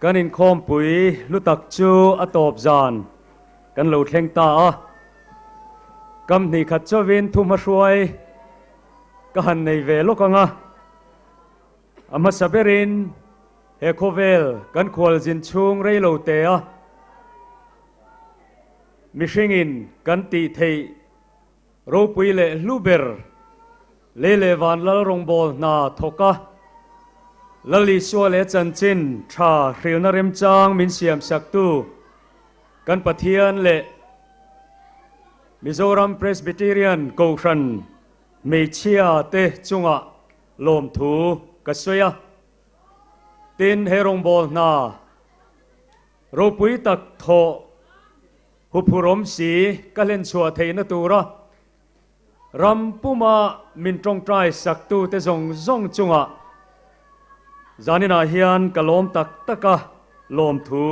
กันอินคอมปุยลุตักจูอตอบจานกันหลุดแห่งตากำนี่ขัดเจ้าวินทุมาช่วยกันในเวลกังอามาสเบรินเฮโคเวลกันควอลจินชุงเรโลเตะมิชิงินกันตีเทโรปุยเลลูเบอร์เลวันลลรงบอลนาทกะลลิชัวเลจันจินชาเรียนเริมจางมินเสียมสักตูกันปะเทียนเลมิโซรัมเพรสบิเทเรียนโกชันเมเชียเตจุงะลมทูกัสวยตินเฮรงบอลนาโรปุยตักโทหุบรมสีกัเลนชัวเทนตูระรัมปุมามินตรงใจสักตูเตจงจงจุงะจานินาเฮียนกะลมตักตะกะลมทู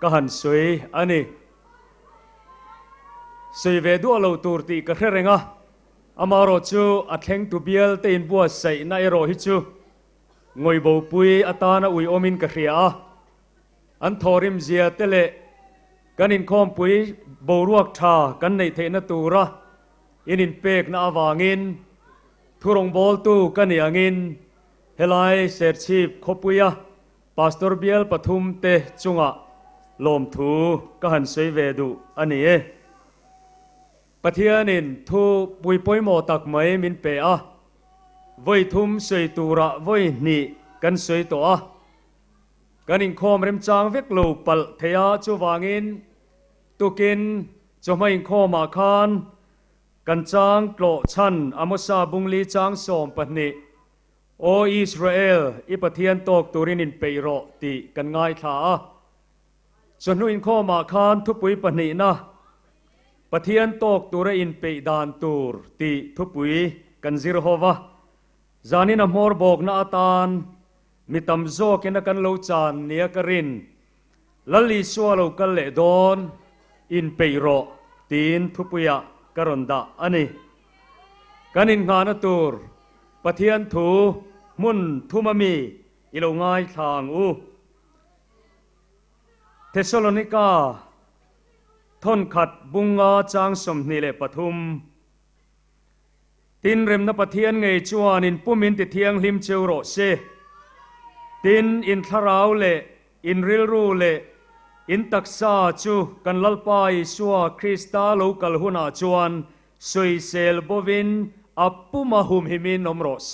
กะหันสวยอันนี้สวยเวดัวเราตูรตีกะเรงะอามารอจูอัดแห่งตุเบียลเตอินบัวใส่นายโรฮิจูงวยบูปุยอัตานาอุยอมินกะเรียอันทอริมเจียเตเลกันอินคอมปุยบูรวกทากันในเทนตูระอินเป็กนาอวางินทุรงบอลตูกันยังอินเฮลัยเซอร์ชีพขบุยะปาสตอร์เบียลปฐุมเตจุงะลมทูก็หันสวยเวดุอันนี้ปะเทียนินทูปุยปอยโมตักไม่มินเปะวัยทุมสวยตูระวัยนี่กันสวยตัวกันอินคอมเริมจางเวกลูปัลเทียจูวางินตุกินจะไม่อินคอมาคานกันจางโกรชันอามซาบุงลีจางสมปนิโออิสราเอลอิปะเทียนตกตุรินินเปโรติกันง่ายขาจนนุอินข้อมาคานทุปุยปนินะปะเทียนตกตุรินเปดานตูรติทุปุยกันซิรโฮวะจานินามอร์บอกนาตานมิตัมโซกินกันโลจานเนียกรินลลิสวาโลกันเลดอนอินเปโรตีนทุปุยกรณดาอันนี้กันอินงานตูรปะเทียนถูมุนทุมามีอิโลง่ายทางเทสโลนิกาทนขัดบุงงาจางสมนิเลปทุมตินเร็มนปะเทียนไงจวนินปุมินติเทียงลิมเจวโรเซตินอินทราวเลอินริลรูเลอินตักซาจูกันลลปายสัวคริสตาโลกัลหุนาจวนสวยเซลบวินอัปปุมาหุมหิมินอมโรเซ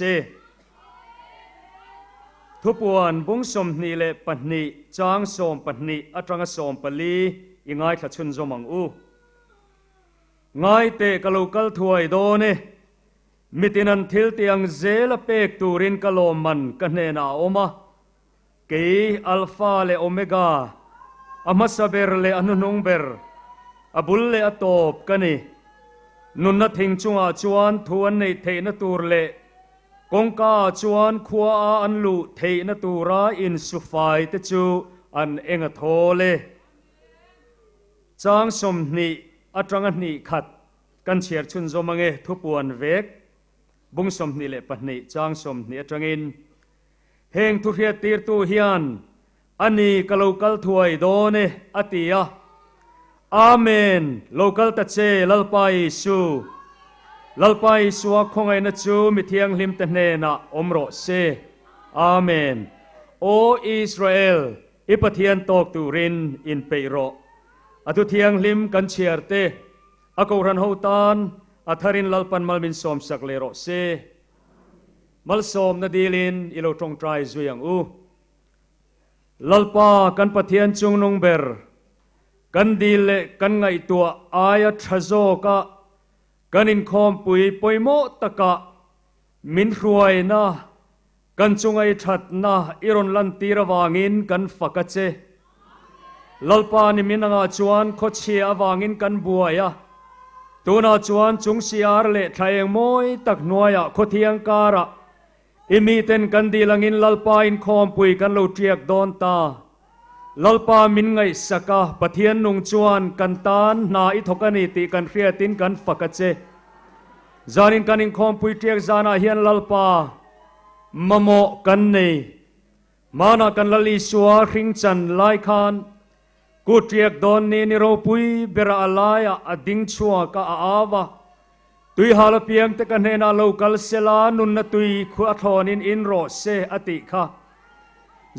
ทุปวนบุงสมนีเลปนิจางสมปนิอัตรังสมปลียังไงขัดชุนจมังง่ายเตะกะลูกัลถวยโดเนมิตินันทิลเตียงเซลเปกตูรินกะโลมันกันเนนาโอมาเกยอัลฟาเลโอเมกาอามาสเบรเลอนุนงเบรอบุลเลอตอบกันนี่นุนนัทิงจงอาจวนทวนในเทนตูรเลกงกาจวนขัวอันลุเทนตูราอินสุไฟเตจูอันเองโทเลจางสมนีอัตรังนีขัดกันเชียร์ชุนจมังเอทุปวนเวกบุงสมนีเลปนีจางสมนีอัตรังอินเฮงทุเรียตีร์ตูเฮียนอันนี้กะโลกัลถวยโดเนอติยาอาเมนโลกัลตะเจลัลปายสูลัลปายสัวคงไอนะจูมิเทียงลิมตะเนนะอมโรเซอาเมนโออิสราเอลอิปะเทียนตกตูรินอินเปโรอตุเทียงลิมกันเชียร์เตอกูรันฮูตานอัทารินลัลปันมัลมินสอมสักเลโรเซมัลสอมนาดีลินอิโลตรงไตรซุยังลัลปากันปะเทียนจุงนงเบรกันดีเลกันไงตัวอายทรโซกะกันอินคอมปุยปอยโมตะกะมินรวยนะกันจงไอทัดนะอิรอนลันตีระวางินกันฟักเจลัลปานิมินงาจวนโคเชียวางินกันบัวยะตัวนาจวนจุงเสียร์เลทายงมวยตักนัวยะโคเทียงการะอิมีเต็นกันดีลังอินลัลปาอินคอมปุยกันโลเทียกดอนตาลัลปามินไงสักปะเทียนนุงจวนกันตานนาอิทกันิติกันเรียตินกันฟักเจจานินกันอินคอมปุยเทียกจานาเฮียนลัลปามโมกันเน มานากันลลีสัวริงจันไลคานกูเรียกดอนนี่นิโรปุยเบระอลายอดิงชัวกะอาวะตุยฮาลเปียงตะกันเฮนาโลกัลเซลานุนนตุยขุอัทอนินอินโรเซอติค่ะ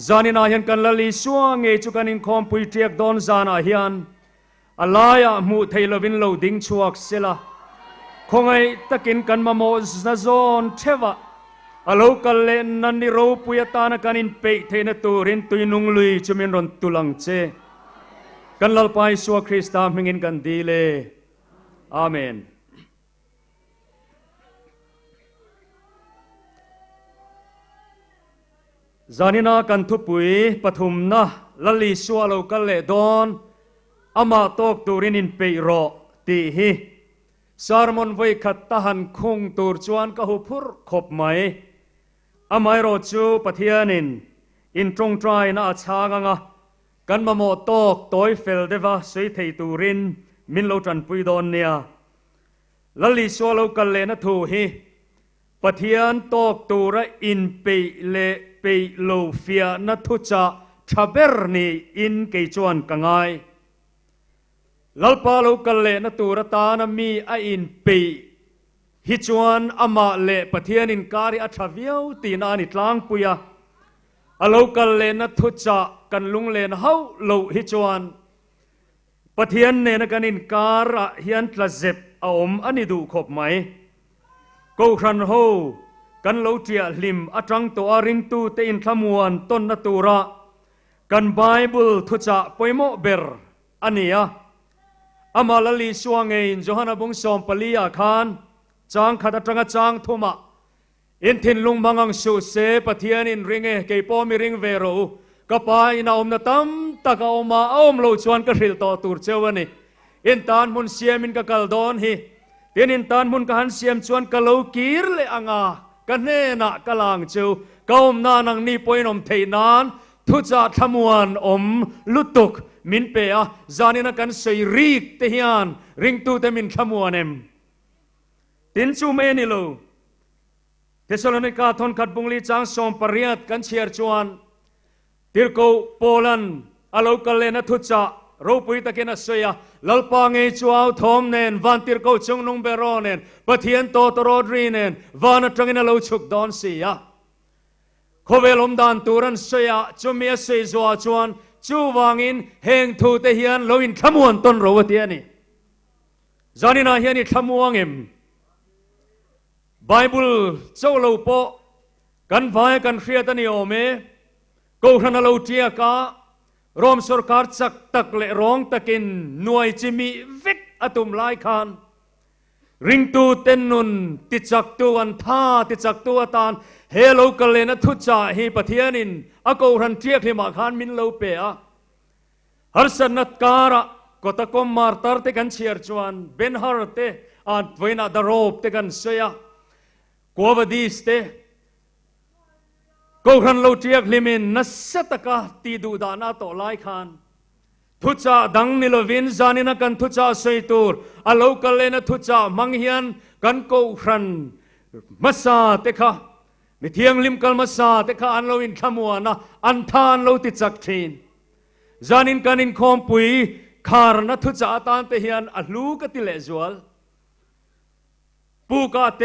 จานินายันกันลลีสัวเงจุกันอินคอมปุยเรียกดอนจานาฮิยันอลายมูเทลวินโลดิงชัวกเซลาคงไอตะกินกันมาโมซาโซนเทวะอโลกัลเลนนันนิโรปุยตานกันอินเปเทนตูรินตุยนุงลุยจุมินรอนตุลังเจกันลลไปสัวคริสตามิงินกันดีเลอาเมนจานินากันทุปุยปฐุมนะลลีสัวโลกัลเลดอนอามาตอกตูรินินเปโรตีฮีสารมอนไว้ขัดตาหันคงตูรจวนกะหุพุรขบไหมอาไม่รอจูปะเทียนินอินตรงใจน่าชางงะกันมาโมตอกตอยเฟลเดวะสวยเทตูรินมินโลจันปุยดอนเนียลลีสัวโลกัลเลนะทูฮีปะเทียนตอกตูระอินเปเลเปโลเฟียนัทุจาทาเบรนีอินเกจวนกังไงลลปาโลกัลเลนตูรตานมีอินปีฮิจวนอามาเลปะเทียนินการิอัฐเวียวตีนานิตลางปุยะอโลกัลเลนทุจากันลุงเลนเฮาโลฮิจวนปะเทียนเนนกันอินการะเฮียนตละเจ็บอมอันนี้ดูขบไหมกูครันโฮกันโลเจียลิมอัจังตัวริงตูเตอินขมวนต้นนตูระกันไบเบิลทุจาปอยโมเบรอันนี้อะอามาลลีสวงเงินโจฮันบุงสอมปลีอาคานจางขัดจังจางทุมาอินทินลุงมังอังสุเสปะเทียนินริงเกยปอมิริงเวโรก็ไปนาอมนาตัมตะกอมาอมโลชวนกระหิลต่อตูร์เจวันนี้อินตานมุนเสียมินกะกัลดอนฮีเตียนอินตานมุนกะหันเสียมชวนกะโลกีร์เลอังอากันเนนะกะลางเจวกอมนานังนี่ปอยนอมเทนานทุจาทมวนอมลุตุกมินเปียจานินักันสวยรีกเทียนริงตูเตมินขมัวเนมตินซูเมนิโลเทสโลนิกาทนขัดบุงลีจางสอมปริยัตกันเชียร์จวนติรโกโปแลนด์อโลกัลเลนทุจาโรปุยตะเกนัสเซียลลปางเอจวาวทอมเนนวันติรโกจงนงเบโรเนนปะเทียนโตตโรดรีเนนวานตรังอินโลชุกดอนเซียโคเวลอมดานตูรันเซียจุเมียเซจวาจวนจูวางอินเฮงทูเตเฮียนโลอินขมวนต้นโรวเตียนี่จานินาเฮียนี่ขมวงเอ็มไบเบิลเจ้าโลโปกันไฟกันเครียดนิโอเมกูขันโลเทียการอมสุรการจักตักเลร้องตะกินหน่วยจิมีวิกอตุมไลคานริงตูเตนนุนติจักตัวอันท่าติจักตัวตานเฮโลกัลเลนทุจาฮีปะเทียนินอโกรันเทียกที่มาขานมินโลเปียฮัลสันนัดการะก็ตะกอมมาร์ตาร์เตกันเชียร์จวนเบนฮาร์เตอันเวนัดโรบเตกันเซียกวบดีสเตโกรันโลเทียกลิมินนัสตะกาตีดูดานาโตไลคานทุจาดังนิลวินจานินักันทุจาเซตูร์อโลกัลเลนทุจามังเฮียนกันโกรันมัสซาเตคะมิเทียงลิมกัลมาซาเตคะอันโลอินขมัวนะอันทานโลติจักทีนจานินกันอินคอมปุยคาร์นัทุจาตานเตเฮียนอัลลูกติเลจวลปูกาเต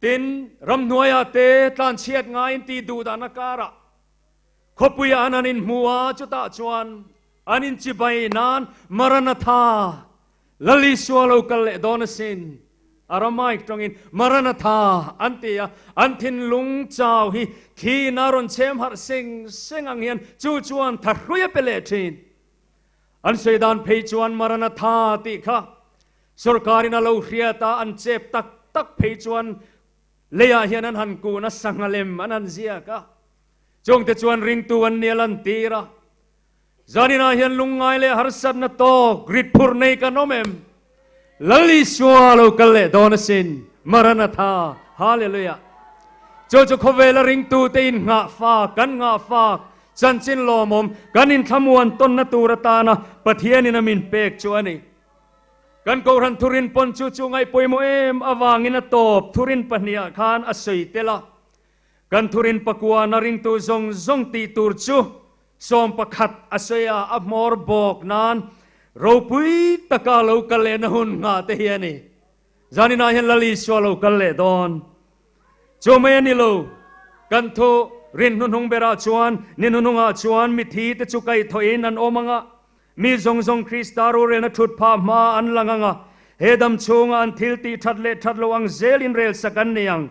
ตินรำนวยาเตตันเชียดงายตีดูดานาการะขบุยานันินมัวจุตาจวนอันินจิบายนานมรณธาลลิสวาโลกัลเลดอนสินอารามายตรงอินมรณธาอันเตียอันทินลุงเจ้าฮีที่นารอนเชมหัดเซงอังเฮียนจูจวนทารุยเปเลทินอันเสดานเพจวนมรณธาติค่ะสุรการินาโลเรียตาอันเจ็บตักเพจวนเลียเฮียนันหันกูนัสสังเลมอันนันเซียค่ะจงเตจวนริงตัวเนียลันตีระจานินาเฮียนลุงไงเลหารสันนโตกริดพูร์เนกันโนเมมลลิสวาโลกัลเลดอนสินมรณธาฮาเลลูยาโจโจโคเวลริงตูเตอินงาฟากันงาฟาจันจินโลมมกันอินขมวนต้นนตูรตานะปะเทียนินามินเปกจวนีกันโกรันทุรินปนจูไงปอยโมเอมอวางินตบทุรินปะเนียคานอสุยเตละก กันทุรินปกัวนาริงตูซงตีตูร์จูสอมประคัดอาศัยอับมอร์บอกนานเราปุยตะกาเรากันเลนหุ่นงาเทียนี่จานินาเห็นลลิสวาเรากันเลดอนโจเมนิโลกันโทรินนุนหงเบราชวนนินุนงอาชวนมิทีตะจุกัยทอยนันโอมังะมีซงคริสตารูเรนทุดพามาอันลังงะเฮดัมชงอันทิลตีทัดเลทัดโลอังเซลินเรลสกันเนียง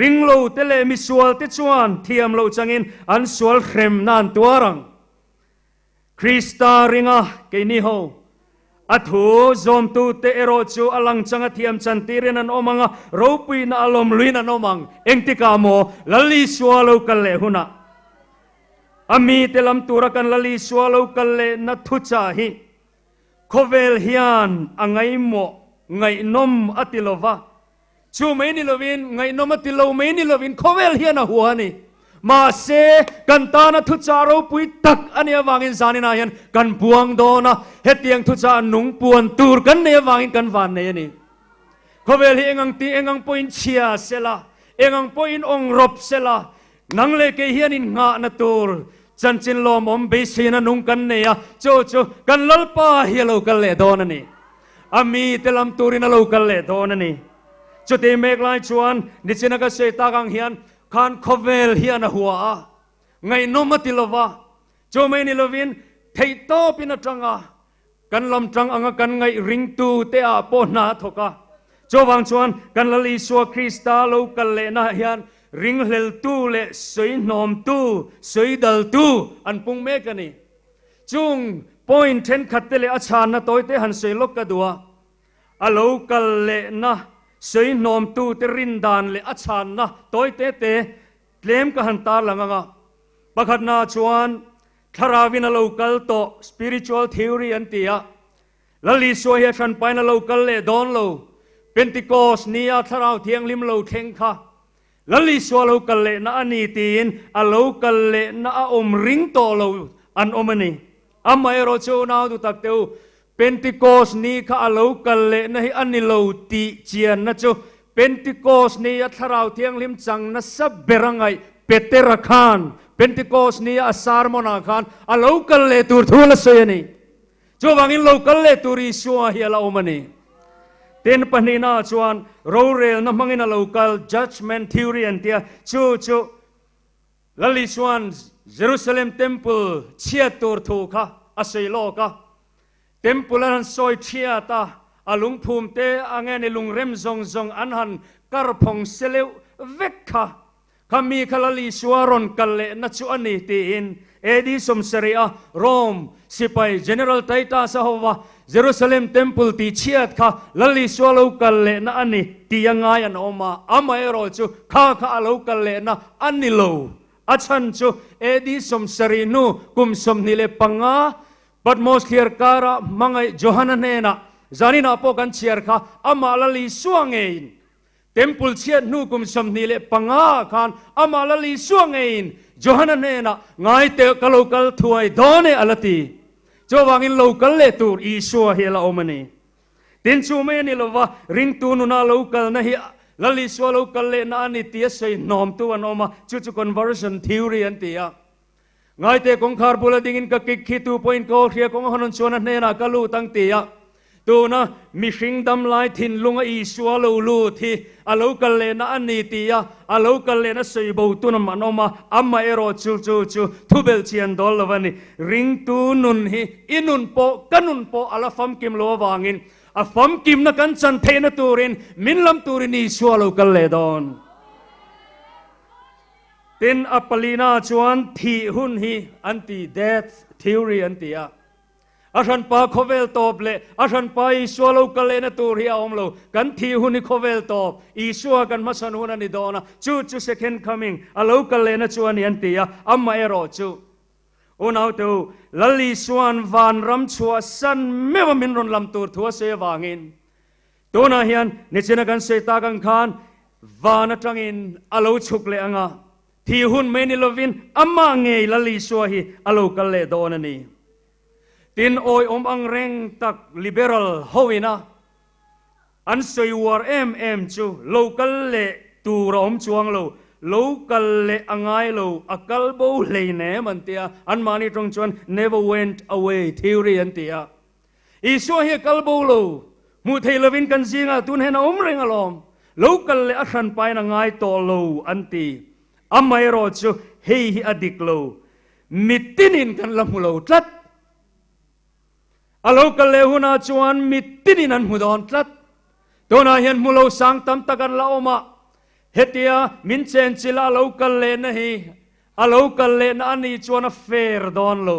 ริงโลเตเลมิสวลติชวนเทียมโลจังอินอันสวลเขมนันตัวรังคริสตาริงะเกนิโฮอัฐูจอมตูเตเอโรจูอลังจังเทียมจันติเรนันโอมังะรูปีนอารมลุยนันโอมังเอ็งติกาโมลลิสวาโลกันเลหุนะอามีเตลัมตูรักันลลิสวาโลกันเลนัทุจาฮิโคเวลฮิอันอังไงโมไงนมอติโลวะชูไม่นิลวินไงนมอติโลไม่นิลวินโคเวลฮิอันหัวนี่มาเซกันตานะทุจารูปุยตักอันเนี้ยวางอินสานินายันกันบวงโดนะเฮตียงทุจานุงปวนตูร์กันเนี้ยวางอินกันวานเนียนี่โคเวลฮิเอ็งตีเอ็งปอยน์เชียเซลาเอ็งปอยน์องรบเซลานังเลกเฮียนินงานะตูร์จันจินลมอมเบสีนันุงกันเนียโจกันลลปาเฮียโลกันเลโดนนี่อามีเตลัมตูรินาโลกันเลโดนนี่จุดที่เมกไลชวนดิจินักเสตากังเฮียนคันโคเวลเฮียนหัวไงนมติลวะโจไม่นิลวินเทยโตปินจังกันลำจังอังกันไงริงตูเตอาปนาทกะโจวังชวนกันลลิสัวคริสตาโลกันเลนะเฮียนริงเฮลตูเลสวยนอมตูสวยดัลตูอันปุงเมกันนี่จุงพอยน์เทนขัดเตเลอาชานะโตยเตหันสวยลกกะดัวอโลกันเลนะสวยนอมตูเตรินดานเลอาชานะโตยเตเลมกะหันตาลังงะประคัดนาชวนทาราวินาโลกัลโต spiritual theory อันตียลลิสัวเฮชันไปนาโลกัลเลดอนโลเป็นติโกสเนียทาราวเทียงลิมโลเทงค่ะลลิสวาโลกัลเลนะอันนี้ตีนอโลกัลเลนะอมริงโตโลอันอมนี่อามาเอโรโชนาดูตักเตวเป็นติโกสนี้ค่ะอโลกัลเลนะให้อันนี้โลตีเจียนนะจูเป็นติโกสนี้ทาราวเทียงลิมจังนะสับเบรังไงเปเตระคานเป็นติโกสนี้อาสารมนาคานอโลกัลเลตูร์ทูลเสยนี่จูวังอินโลกัลเลตูริสัวเฮียลาอมนี่เต็นปนีนาชวนโรเรลน้ำมังอินาโลกัล judgment theory อันเดียชูลลิชวนเยรูซาเล็มเทมเพลเชียตูร์ทูค่ะอาศัยโลกะเทมเพลนั้นซอยเชียตาอาลุงภูมิเตอังเงในลุงเรมซงอันหันกระพงเซเลวเวกค่ะขามีขลลิสวารอนกัลเลนัชอันนี้ตีอินเอดีสมเสรียโรมสิไป general ไตตาสหวะเยรูซาเล็มเทมเพลตีเชียดค่ะลลิสวาโลกัลเลนะอันนี้ตียังไงอันออกมาอามาเอโรจูข้าโลกัลเลนะอันนี้โลอาชันจูเอดีสมเสรีนูกุมสมนิเลปังอาบัดมอสเคียร์การะมังไอโจฮันเนนะจานินาโปกันเชียร์ค่ะอามาลลิสวงเองเทมเพลเชียดนูกุมสมนิเลปังอาคันอามาลลิสวงเองโจฮันเนนะไงเตะกะโลกัลถวยโดเนอลตีโจวังอินโลกัลเลตูร์อีชัวเฮลาอมนีตินชูเมนิลวะริงตูนุนาโลกัลนะฮิลลิสวาโลกัลเลนะอันนี้เตียใส่นอมตัวอนอมาจุconversion theory อันเตียไงเตะกงคาร์บุลดิ่งอินกะกิกขีตูพอยน์โกเรียกงฮันนชวนเนนะกะลูตั้งเตียตัวนะมิชิงดำลายทินลุงอีชัวโลลูที่อโลกัลเลนะอันนี้เตียอโลกัลเลนะใส่บูตุนมันออกมาอัมมาเอโรจูทุเบลเชียนดอลลวันนี้ริงตูนุนฮีอินุนโปกันุนโปอัลฟัมกิมโลวางินอัฟัมกิมนักันจันเทนตูรินมินลัมตูรินอีชัวโลกัลเลดอนเต็นอัปลีนาชวนทีหุนฮีอันตีเดธทีโอรีอันตีอะอาชันปาโคเวลตอบเลยอาชันปาอิชัวโลกัลเลนตูริอาอมโลกันทีหุนิโคเวลตอบอิชัวกันมาสันหุนันนิดอนะจู second coming อาโลกัลเลนชวนยันตีอะอัมมาเอโรจูอุณเอาตูลลิชวนวานรำชัวสันไม่ว่ามินรอนลำตูทัวเสวางินตัวนาเฮียนนิจนกันเสตากังคานวานจังอินอาโลชุกเลอังาที่หุนเมนิลวินอัมมาเงยลลิชัวฮีอาโลกัลเลโดนันนีตินโอยอังเร่งตัก liberal ฮวินะอันสวยวาร์จูโลกัลเลตูรอมจวงโล local le angai lo akal bo le ne man tia an mani trong chuan never went away theory an tia isu hi kal bo lo mu thei lovin kan zinga tun hen om reng alom local le akhan pai na ngai to lo an ti amai ro chu hei hi adik lo mitinin kan lam lo tlat a local le huna chuan mitinin an hudon tlat tona hian mulo sang tam takan la oma hetia min chen chila local le na hi a local le na ani chuan a fair don lo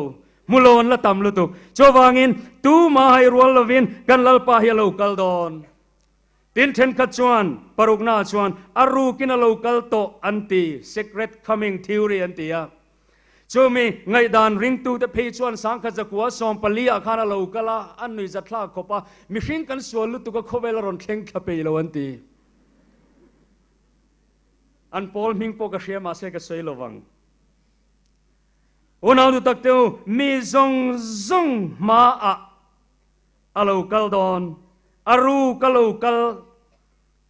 mulon la tam lu tu chowangin tu ma hai rual lovin kan lalpa hi local don tin then kha chuan parukna chuan aru kin a local to anti secret coming theory antia chumi ngai dan ring tu te phe chuan sang kha zakwa som palia khana lokala an nui zatla khopa mihring kan sual lu tu ka khobel ron thleng khape lo anti an pol ming po ka shema se ka sei lowang onau du takteu mi zong zong ma a local don aru ka local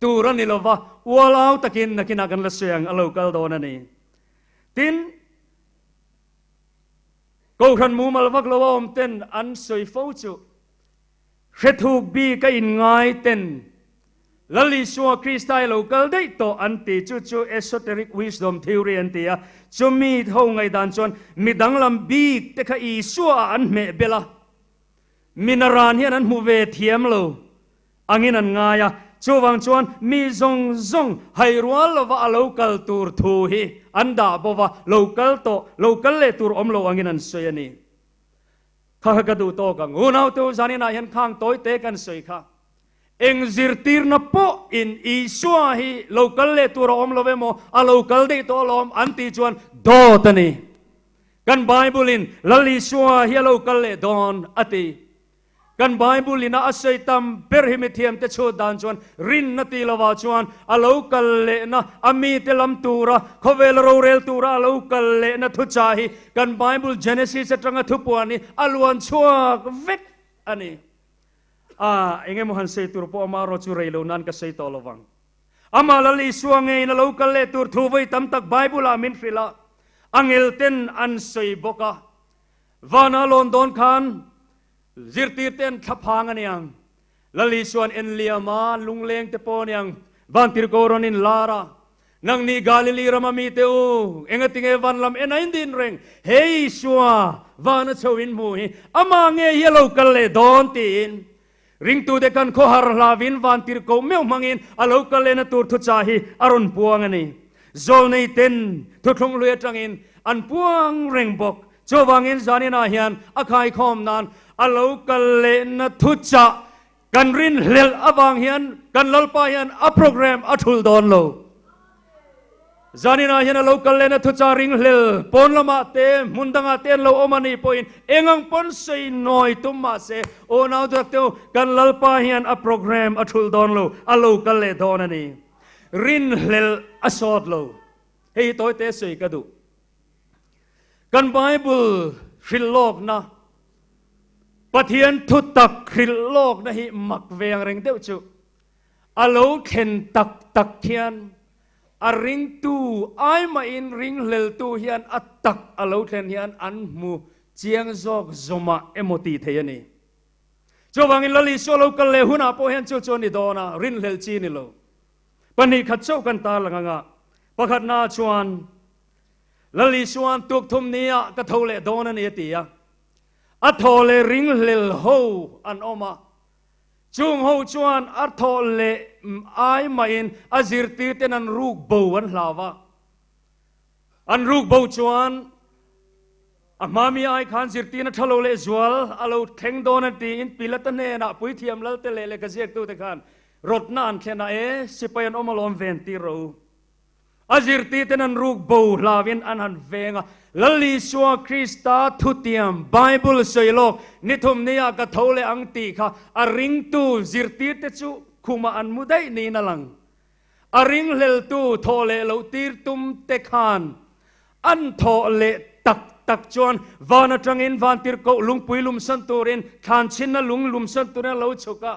turani lova walau takin nakina kan la suyang a local don ani tin câu khăn mù mà vắc lâu om tên ăn soi phâu chu khét thuộc bi cái in ngay tên lali xua Christai local đấy to anti chu esoteric wisdom theory antia chu mi thâu ngay đàn chọn mi đăng làm bi te kha i xua an mẹ bela minaran hian an mu về thiam lo angin an ngay chu wang chuan mi zong zong hai rual lova local tur thu hi anda bova local to local le tur omlo angin an soyani kha ka du to ka ngunau tu zanina hian khang toy te kan soi kha eng zirtir na po in isua hi local le tur omlo ve mo a local de to lom anti chuan do tani kan bible in lali sua hi local le don ati kan bible ina asai tam perhimithiam te chu dan chuan rin na ti lawa chuan a local le na ami te lam tura khovel ro rel tura local le na thu cha hi kan bible genesis atanga thu puani alwan chuak vek ani enge mohan sei tur po amaro chu reilo nan ka sei to lowang ama lali suange na local le tur thu voi tam tak bible a min frila angel ten an sei boka vana london khan zirtir ten thapang aniang lali suan en liama lungleng te poniang vantir goron in lara nang ni galili ramami te u engatinge van lam enain din reng hey suwa vana chawin mu hi ama nge yellow kalle don tin ring tu de kan ko har lavin vantir ko meu mangin alo kalle na tur thu chahi aron puang ani zol nei ten thu thlong lue tangin an puang reng bok chowangin zanina hian akhai khom nan alo kalle na thu cha kan rin hlel awang hian kan lalpa hian a program athul don lo zanina hian alo kalle na thu cha ring hlel pon lama te mundanga ten lo omani point engang pon sei noi tumma se o nau dakteu kan lalpa hian a program athul don lo alo kalle don ani rin hlel asot lo hei toy te sei ka du kan bible khilok na pathian thu tak khilok na hi mak veng reng deuh chu alo khen tak tak khian a ring tu ai ma in ring hlel tu hian atak alo khen hian an mu chiang zok zoma emoti theiani chowangin lali solo kalle huna po hian chu choni dona rin hlel chi ni lo pani khat chau kan ta langanga pakhat na chuan lali suan tuk thum nia ka thole dona ni tia a thole ring hlel ho an oma chung ho chuan a thole ai ma in azirti ten an ruk bo an hlawa an ruk bo chuan a mami ai khan zirti na thalo le zwal alo theng dona ti in pilatane na pui thiam lal te le ka zek tu te khan rot na an thena sipayan omalom venti ro azirti tenan ruk bo lavin anan venga lali swa krista thutiam bible soilok nithum nia ka thole ang ti kha a ring tu zirti te chu khuma an mudai ni na lang a ring lel tu thole lo tir tum te khan an thole tak tak chuan vana tangin van tir ko lung puilum san turin khan chin na lung lum san turin lo chuka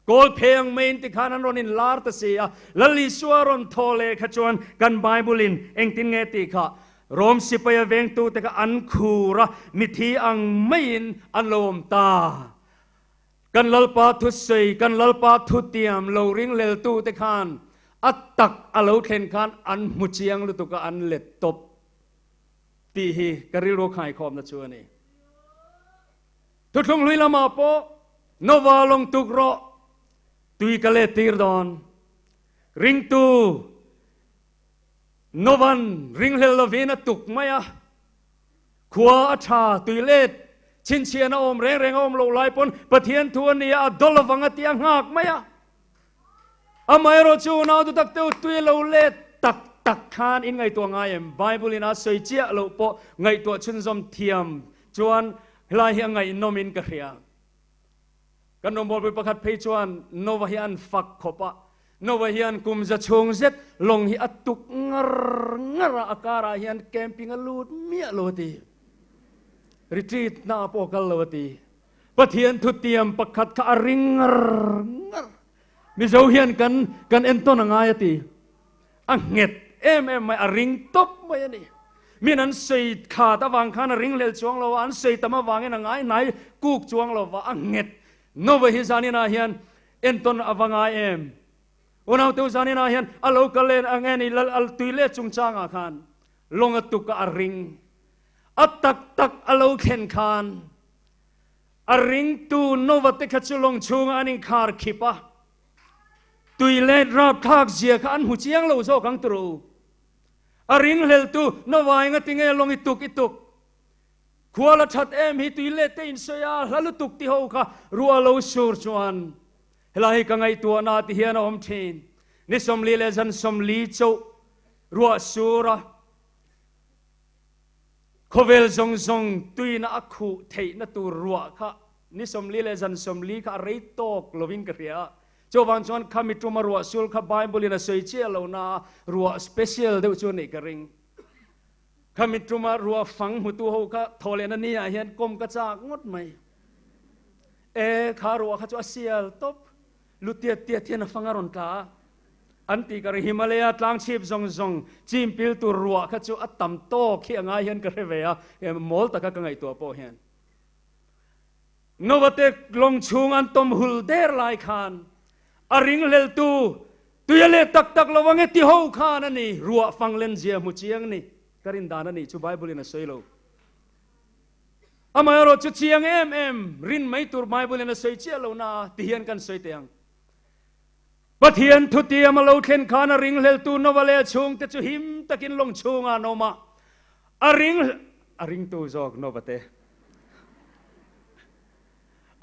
โกลเพงเมนติขานันรนินลาร์ตเสียลลิสวารอนทอเลขจวนกันไบเบิลินเองตินเงติขาโรมสิปยเวงตูแต่ก็อันคูระมิธีอังไม่อินอันโลมตากันลลปาทุเซกันลลปาทุเตียมโลริงเลลตูแต่ขานอัตตักอโลเทนขานอันมุเจียงลุตุกอันเล็ดตบตีฮีกริโรขายคอมนะชัวนี่ทุกทงลุยละมาโปโนวาลงตุกโรตุยกะเลตีร์ดอนริงตูโนวันริงเลลวีนตุกไหมอะขวาอัชาตุยเลดชินเชียนอมเร่งอมโลลายปนปะเทียนทวนนี่อะดอลวังอตียงหักไหมอะอามายโรจูนาตุตักเตวตุยโลเลดตักคานอินไงตัวไงเอ็มไบเบิลินาสวยเจียโลโปไงตัวชุนซอมเทียมจวนลายยังไงนมินกะเรียกันนมบอลไปประคัดเพจวนโนวาฮิอันฟักขบะโนวาฮิอันกุมจะชงเซตลงฮิอัตุกงรอาการฮิอันแคมปิ้งลูดเมียโลตีรีทรีตนาโปกัลโลตีปะเทียนทุเตียมประคัดขาริงมิเจ้าฮิอันกันเอ็นต้นงายตีอังเงตไม่อริงตบไม่นี่มีนั้นเสียขาตะวังขานริงเลลจวงเราอันเสียตะมาวังยังไงไหนกุกจวงเราว่าอังเงตโนเวฮิซานินาเฮียนเอ็นต้นอวังไออุณเอาตัวซานินาเฮียนอัลโลกเลนอังเงนี่อัลตุยเลจุงจางอาคารลงตุกอริงอัตตักอัลโลเข็นคานอริงตูโนวติขจุลงชุงอันิงคาร์คิปะตุยเลดราบทากเสียขันหูเจียงเราโซกังตรูอริงเลลตูนวายงติงเอลงอิตุกขวาละชัดฮิตุยเลเตอินเสียฮัลตุกที่เขาค่ะรัวเราสูรชวนเฮลาฮิกังไอตัวนาที่เฮียนอมเทนนิสมลีเลจันสมลีโจรัวสูระขเวลซงตุยนาอักุเทนตัวรัวค่ะนิสมลีเลจันสมลีค่ะเรยตกโลวินกเรียจวันจวนขามิตรมารัวสูลข้าไบเบิลินาสวยเชียเรานารัวสเปเชียลเดี๋ยวจวนนี่กระริงขามิตรมารัวฟังหูตัวเขาข้าทอเลนันนี่เห็นกลมกระจากงดไหมข้ารัวข้าจวนเสียลตบลุเตียเทียนฟังอารมณ์ตาอันตีกระหิมาเลยตลางชีพซงจิมพิลตัวรัวข้าจวนอัตตัมโตเขียงไงเห็นกระเวียมอลตะกังไงตัวโปเห็นโนวัตเตลงชุงอันตมหุลเดอร์ไลคานอริงเลลตูตุยเลตักระวังเอติโฮคานันนี่รัวฟังเลนเจียมุเจียงนี่กรินดานันนี่ชูไบเบิลินะสวยโลอามายรถจุเจียงรินไม่ตูไบเบิลินะสวยเจียโลนาที่เฮียนกันสวยเตียงปะเทียนทุติยมาโลเข็นคานอริงเลลตูนวเลชุงแต่จุหิมตะกินลงชุงอาโนมาอริงตูจอกโนบเต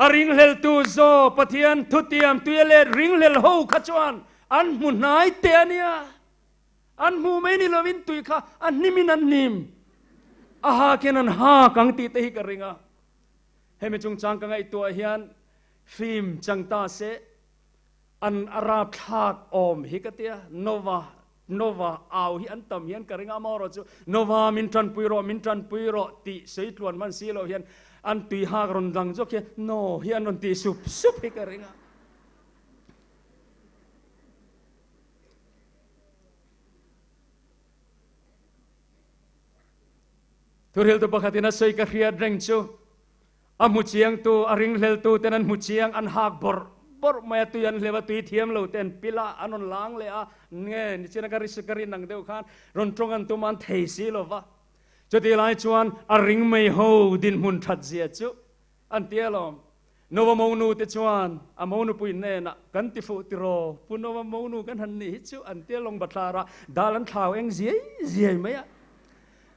อริงเลลตูโซปะเทียนทุติยมตุยเลริงเลลโฮขจวนอันมุนายเตียเนียอันมูไม่นิลวินตุยค่ะอันนิมินันนิมอาหาเกนันหากังตีเตหิกริงะเฮมิจงจังกังไอตัวเฮียนฟิล์มจังตาเซอันอาราบทากอมฮิกเตียโนวาเอาฮิอันตัมเฮียนกริงะมอรจูโนวามินทรันปุยโรติเสยตวนมันสีโลเฮียนอันตุยหากรนดังจอกเฮียโนเฮียนนตีสุบฮิกริงะทุเรลตัวปกติน่าสวยกระเรียดเร่งจูอามุเชียงตัวอาริงเลลตัวแต่นั้นมุเชียงอันหากบอร์มาตุยันเลวตุยเทียมเลวเต็นปิลาอันนนล้างเลยเนี่ยนี่เช่นการิสการินังเดียวกันรอนตรงกันตัวมันเทสีโลวะจุดที่ไล่ชวนอาริงไม่โหดินมุนทัดเสียจูอันเตียลมโนวามนูติชวนอามนูปุยเนนะกันติฟุติโรปุโนวามนูกันหันนี่จูอันเตียลงบัตราระดาลันข่าวเองเสียไหมอะ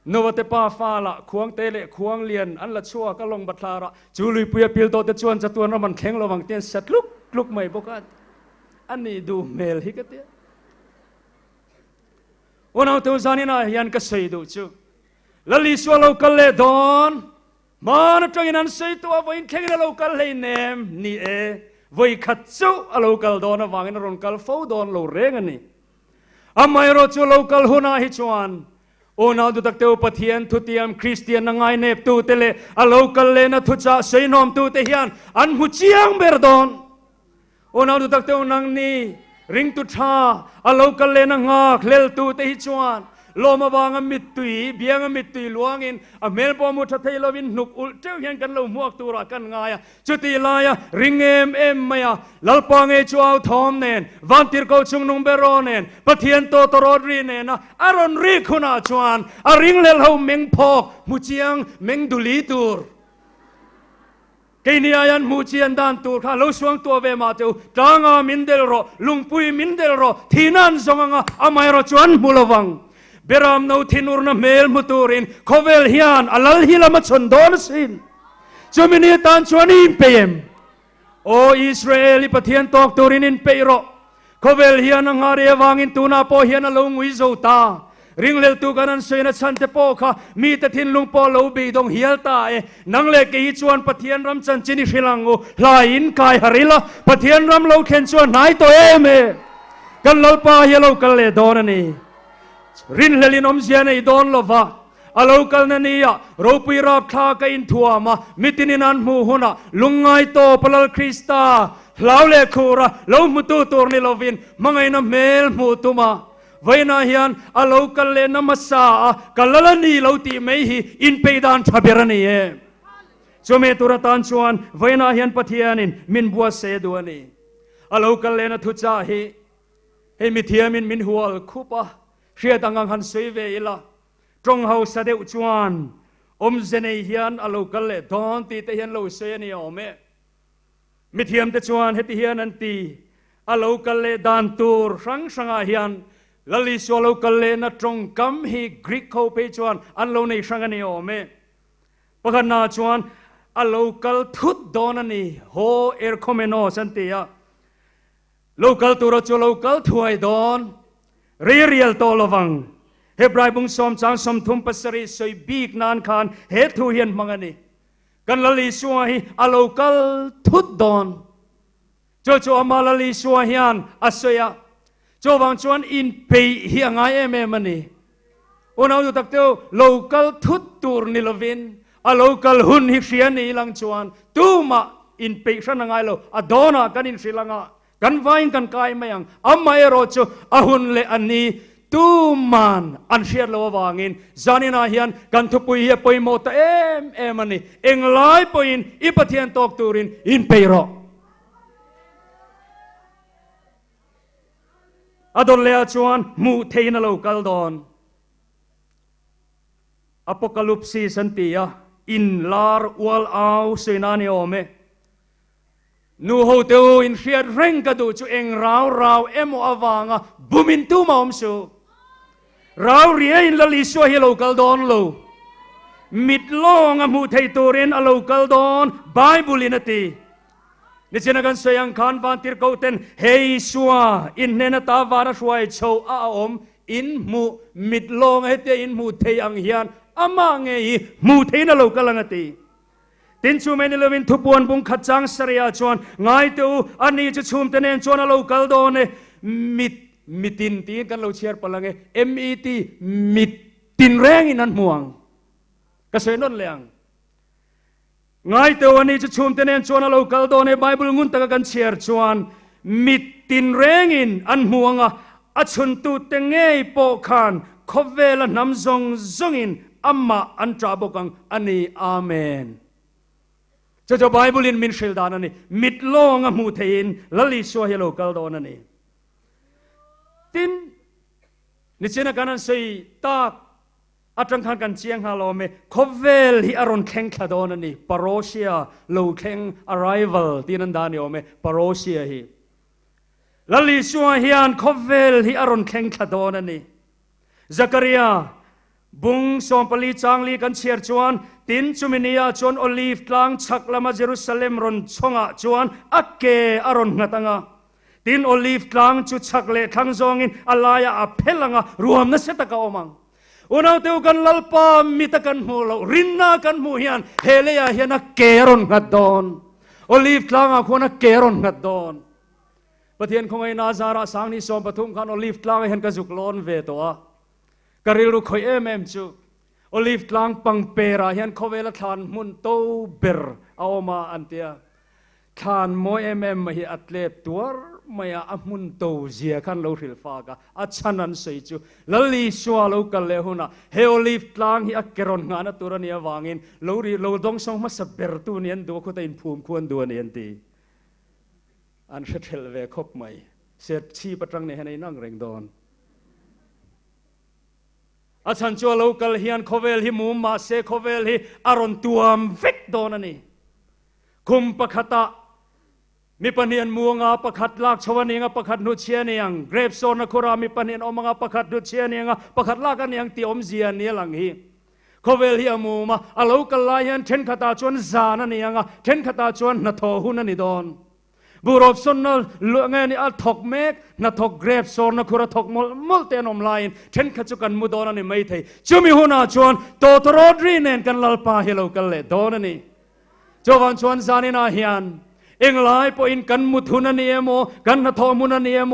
โนวเตป้าฟ้าละควงเตเลควงเลียนอันละชั่วก็ลงบัตรละจูลุยปุยปิลโตเตชวนจะตัวน้ำมันแข็งระวังเตียนสัตลุกไม่บกัดอันนี้ดูเมลฮิกเตียวันเอาตัวซานินายันก็ใส่ดูจูแล้วลิสวาเราก็เลดอนมาณตรงนั้นใส่ตัววันแข็งเราก็เลยเนมนี่วันขัดจูเราก็ดอนวางในรอนก็ฟูดอนเราเร่งนี่อาไม่รู้จูเราก็หัวหน้าฮิจวนโอ้นาดูตักเตวปะเทียนทุติยมคริสเตียนนังไงเนปตูเตเลอโลกัลเลนะทุจ่าเซนอมตูเตฮิอันมุเชียงเบรดอนโ o nào tu tak teu nang ni ring tu tha alo kal le na nga khlel tu te hi chuan loma wanga mit tui bianga mit tui luangin a mel po mu tha thei lovin nuk ul teu hian kan lo muak tu ra kan ngaya chuti laya ringem em maya lalpa nge chuaw thom nen vantir ko chung nung bero nen pathian to torodri nen aron ri khuna chuan a ring lel ho meng phok mu chiang meng duli tur cái này anh mua chiên đan tu khá lâu xuống tua về mà tiêu trăng min del ro lungpui min del ro thinan zong nga amai ro chuan mulavang beram no thinur na mel muturin khovel hian alal hilama chondon sin chomini tan chuan in pem o Israeli pathian tok turin in peiro khovel hian nga re wangin tuna po hian alo ngui zo ta ring lel tu kanan soina chante po kha mi ta thin lung po lo bi dong hial ta e nang le ke chuan pathian ram chan chini hrilangu hlain kai harila pathian ram lo khen chuan nai to eme kan lo pa hi lo kal le don ani rin lelin om zian ei don lova alo kal na ni ya ro pui rap tha ka in thua ma mitinin an mu huna lungai to palal krista hlau le khura lo mutu tur ni lovin mangai na mel mu tuma vậy na hiền alo kal le namasa kalalani lo ti mai hi in peidan thaberani e chome turatan chuan vậy na hiền pathianin min bua se duani alo kal le na thu cha hi he mi thiamin min hual khupa hria tangang han sei ve ila trong hau sa deu chuan om zenei hian alo kal le don ti te hian lo se ni ome mi thiam te chuan heti hian an ti alo kal le dan tur sang sanga hian lali swalo kalle na trong kam hi Greek ko pe chuan an lo nei sang ani ome pakhan na chuan a local thut don ani ho er khomeno santia local turo chu local thuai don real to lovang hebrai bung som chang som thum pasari soi big nan khan he thu hian mangani kan lali suwa hi a local thut don cho amalali suwa hian asoya cho vang chuan in pei hi angai em ani onau tu tak teu local thut tur ni lovin a local hun hi hrian ni lang chuan tu ma in pei hran angai lo adona kan in hrilanga kan vain kan kai mayang amai ro chu ahun le ani tu man an hriat lo wangin zanina hian kan thupui hi poimo ta em ani englai poin i pathian tok turin in pei ro adon lea chuan mu theina lo kal don apocalypse santia in lar wal au senani ome nu ho teu in hriat reng ka du chu eng rau emo awanga bumin tu ma om su rau ria in la li so hi lo kal don lo mit long a mu thei turin a lo kal don bible inati ni chena kan soyang khan van tir ko ten hei suwa in nena ta vara suai chou a om in mu mit long hete in mu thei ang hian ama nge hi mu thei na lo kalangati tin chu men lovin thupuan bung khachang saria chuan ngai tu ani chu chum tenen chuan a lo kal do ne mitin ti kan lo chiar palange met mitin reng in an muang ka senon leang ngai te wani chu chum tenen chuan a lo kal do ne bible ngun taka kan chiar chuan mitin rengin an muanga a chun tu te ngei po khan khovela nam zongin amma an trabokang ani amen cho bible in min shil dan ani mit long a mu thein lali so hello kal do ani tin ni chena kanan sei tak atang khan kan chiang ha lo me khovel hi aron kheng khadon ani parosia lo kheng arrival tinan dani ome parosia hi lali suwa hian khovel hi aron kheng khadon ani zakaria bung sompali changli kan chiar chuan tin chuminia chuan olive tlang chaklama jerusalem ron chonga chuan akke aron ngatanga tin olive tlang chu chakle thang zongin alaya a phelanga ruam na setaka omang unau teu kan lalpa mita kan mulo rinna kan mu hian heleya hian a keron ngadon olive tlang a khona keron ngadon pathian khongai nazara sangni som pathum khan olive tlang hian ka zuklon ve to a karilu khoi em chu olive tlang pang pera hian khovela than mun to ber aoma antia ทานมวยมาhi atlet ตัวไม่อามุนโตเจียขันเราหิลฟ้ากะอาชันันใส่จูลลีชัวเรากันเลยหุนะเฮโอลิฟต์ลางhi akkeronงานตัวนี้วางินเราดงส่งมาสับเบรตูเนียนดูเขาแต่อินภูมิควรดูเนียนตีอันเชลเวคบไม่เสร็จชีปตรังเนี่ยให้นั่งเร่งดอนอาชันชัวเรากันเฮียนโคเวลฮิมูมาเซโคเวลฮิอารอนตัวมวิกดอนนี่คุมปะขตะมีปนียนมัวงาปะขัดลากชวนีงาปะขัดนุเชียนียงเกรฟโซนคุรามีปนียนอมงาปะขัดนุเชียนียงปะขัดลากันยังตีอมเจียนีหลังฮีโคเวลฮีอมูมาอาลูกัลลายันเทนขตาชวนซานันนียงเทนขตาชวนนัทโหุนันนิดอนบูรบสนนลลุงเงินอัลทอกเมกนัทอกเกรฟโซนคุราทอกมลเตนอมไลน์เทนขจุกันมุดอนนี่ไม่ไทยจุมิหุนาชวนโตตรอดรีเนนกันลลปาเฮลูกัลเลดอนนี่จวันชวนซานินาฮิยันเองไล่พออินกันมุทุนันนี่โมกันนัทอมุนันนี่โม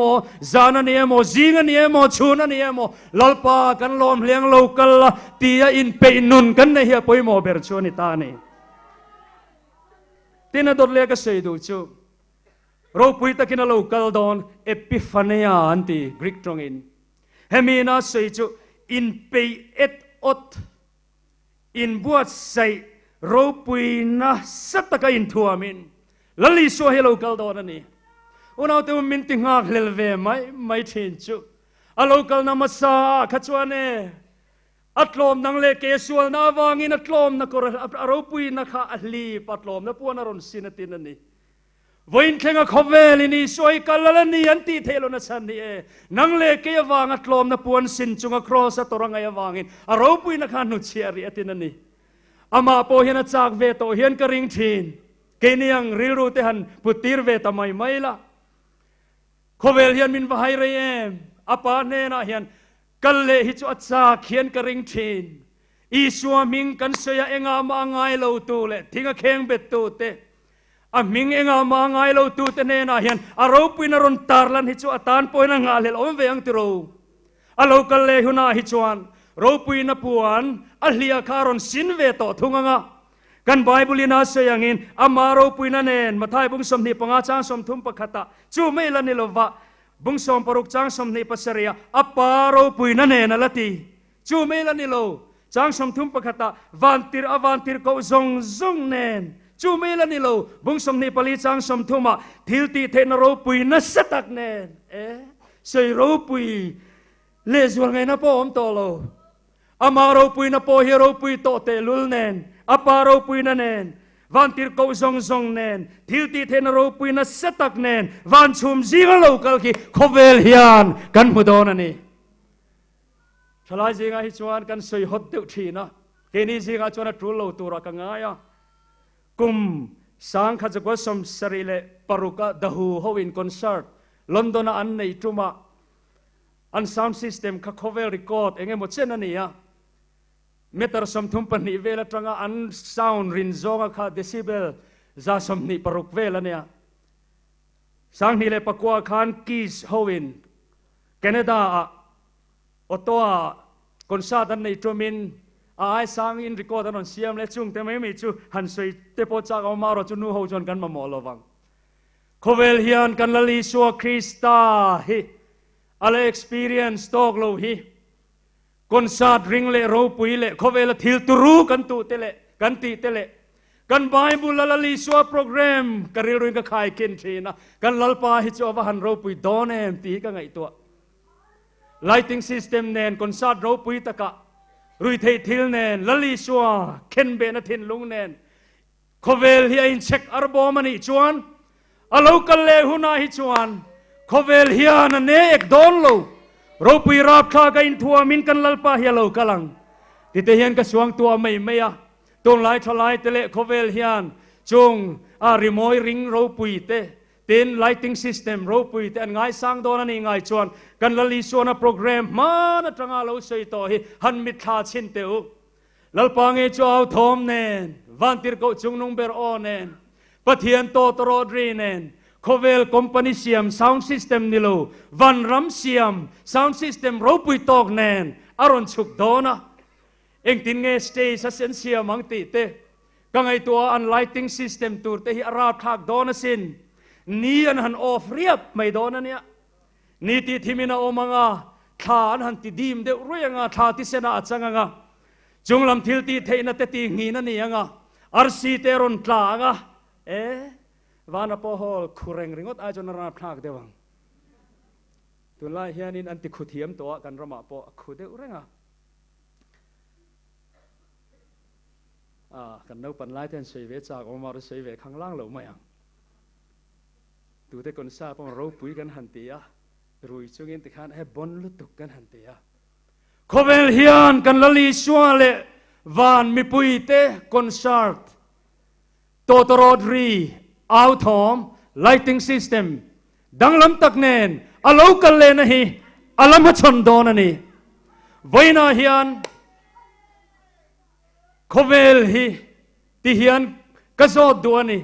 จานันนี่โมจีงันนี่โมชูนันนี่โมลลปากันลมเลี้ยงโลกัลละตียอินเปนุนกันเนี่ยพอยโมเบอร์ชวนิตานี่ตีนัดเลี้ยงก็เสียดูจูเราปุยตะกินโลกัลดอนเอพิฟานียอันตีกรีกตรงอินเฮมีน่าเสียจูอินเปยเอ็ดอดอินบวชใส่เราปุยน่าสัตตะกินทัวมินลลีชัวเฮโลกัลดอนนี่อุณเอาตัวมินติงากเลเวไม่ทิ้งจูอโลกัลนามาซาขจวนเนอัตลมนังเลเกสวลนาวางินอัตลมนักเราปุยนักอัลลีปัตลมนับปวนอรุณสินตินนี่วันเทงะขเวลินีสวยกัลลนี่ยันตีเทโลนัสันนี่นังเลเกยวางอัตลมนับปวนสินจุงครอสตรังยวางินเราปุยนักนุเชียรีตินนี่อามาโปเฮนจากเวโตเฮนกริงทีนเกนียงริรูเตหันปุติรเวทำไมไม่ละโคเวลเฮียนมินวะไฮเรเอมอปาเนนะเฮียนกัลเลฮิจุอัตซาเขียนกริงทีนอีสวามิงกันเสียเองอามาไงเราตูเลทิ้งเข่งเบ็ดตูเตอามิงเองอามาไงเราตูเตเนนะเฮียนอารูปินรอนตาร์ลันฮิจุอัตานปอยนังอาเลลอมเวียงติโรอาลูกัลเลหุนาฮิจวนรูปินปวนอัลเลียคารอนสินเวโตทุงงะกันไบเบิลน่าเสียงอินอามารูปุยนันเองมาไทยบุงสมนิปงาจางสมทุมปะขตะจูไม่ละนิลวะบุงสมปรุกจางสมนิปเสรียอาปารูปุยนันเองนั่นละทีจูไม่ละนิโลจางสมทุมปะขตะวันติร์ก็ซงเนนจูไม่ละนิโลบุงสมนิปลีจางสมทุมะทิลตีเทนรูปุยนัสตักเนนเสยรูปุยเลสวงไงนะพ่ออมโตโลอามารูปุยนะพ่อเฮรูปุยโตเตลุลเนนอาปารูปุยนันเองวันติร์ก็ซงเนนทิลตีเทนรูปุยนัสตักเนนวันชุมซีกันโลกัลกีโคเวลฮิอันกันมุดอนันนี่ชลายซีงาฮิจวนกันสวยฮอตเดือดทีนะเกนี่ซีงาจวนทรูโลตัวรักง่ายกุมสังขจกวสมสรีเลปารุกะดะฮูฮวินคอนเสิร์ตลอนดอนอันในจุมาอันซาวด์ซิสเต็มคาโคเวลรีคอร์ดเองหมดเช่นนั้นนี่เมตรสมทุมปนิเวลตรังอันซาวน์รินโซงค่าเดซิเบลจะสมนิปรุกเวลเนี่ยสังนิเลปกัวคานกีสฮวินแคนาดาออตโตวาคอนซาร์ตในทรูมินไอสังอินรีคอร์ดอันเสียมเลจุงแต่ไม่มีจูหันสวยเตปจากเอามารอจูนูฮูจนกันมาหมอลวังโคเวลเฮียนกันลลีชัวคริสตาฮิอะไร experience ตอกโลฮิคอนซาร์ตริงเล่รูปุยเล่เขาเวลาทิลตุรูกันตูเตเล่กันตีเตเล่กันไบเบิลลลีสัวโปรแกรมกันเรียนรู้กันขายกินทีนะกันลลปาฮิจวะหันรูปุยดอนเอ็มตีกันไงตัว lighting system เนนคอนซาร์ตรูปุยตะกะรุยเททิลเนนลลีสัวเคนเบนทินลุงเนนเขาเวลเฮียอินเช็คอาร์บอมันฮิจวนอาลูกัลเลหุนาฮิจวนเขาเวลเฮียนันเนกดอนโลเราปุยรับข้ากันทัวมินกันลลปาเฮโลกัลังที่เทียนกระสวงตัวไม่อะตรงไล่ทลายเตเลโคเวลเฮียนจงรีโมยริงเราปุยเตเต้นไลทิงซิสเต็มเราปุยเตอันง่ายสร้างโดนนี่ง่ายชวนกันลลีชวนโปรแกรมมานะจังอาเราใส่ต่อให้หันมิดขาชินเตอลลปางเอจเอาทอมเนนวันติร์ก็จงนุ่งเบอร์อเนนปะเทียนโตตรอดรีเนนโคเวลคอมพานีเซียมซาวด์ซิสเต็มนิโลวันรัมเซียมซาวด์ซิสเต็มเราปุยตอกแนนอารอนชุกโดนะเองตินเงสเตย์ซัสเซนเซียมังติเต ก็ไงตัวอัน lighting system ตัวเตหิราบทากโดนสินนี่อันหันออฟเรียบไม่โดนเนี่ยนี่ที่ที่มินาโอมังาทาอันหันติดีมเดือดรุ่ยงาทาที่เสนาอัจฉงะจงลำทิลตีเทนัตตีงีนั่นนี่ยังอาร์ซีเตรอนตลางวานาโปฮอลคุเรงริงอดอาจนราบทากเดวังตัวไล่เฮียนินอันติขุเทียมตัวกันระมาโปขุเดอุเรงกันนึกปันไล่เทนเสวยจากออกมาเสวยข้างล่างเหล่าไม่ยังตัวเด็กคนทราบว่าเราปุยกันหันตีรุยจุงินติขันให้บนลุตุกกันหันตีโคเวลเฮียนกันลลีชัวเลวานมีปุยเตคอนเสิร์ตโตโตโรดรีอัลทอมไลติ้งซิสเต็มดังลำตักเนนอาลูกันเลนะฮีอาลำหัชนโดนันี่ไว้นาเฮียนโคเวลฮีที่เฮียนกระโดดตัวนี่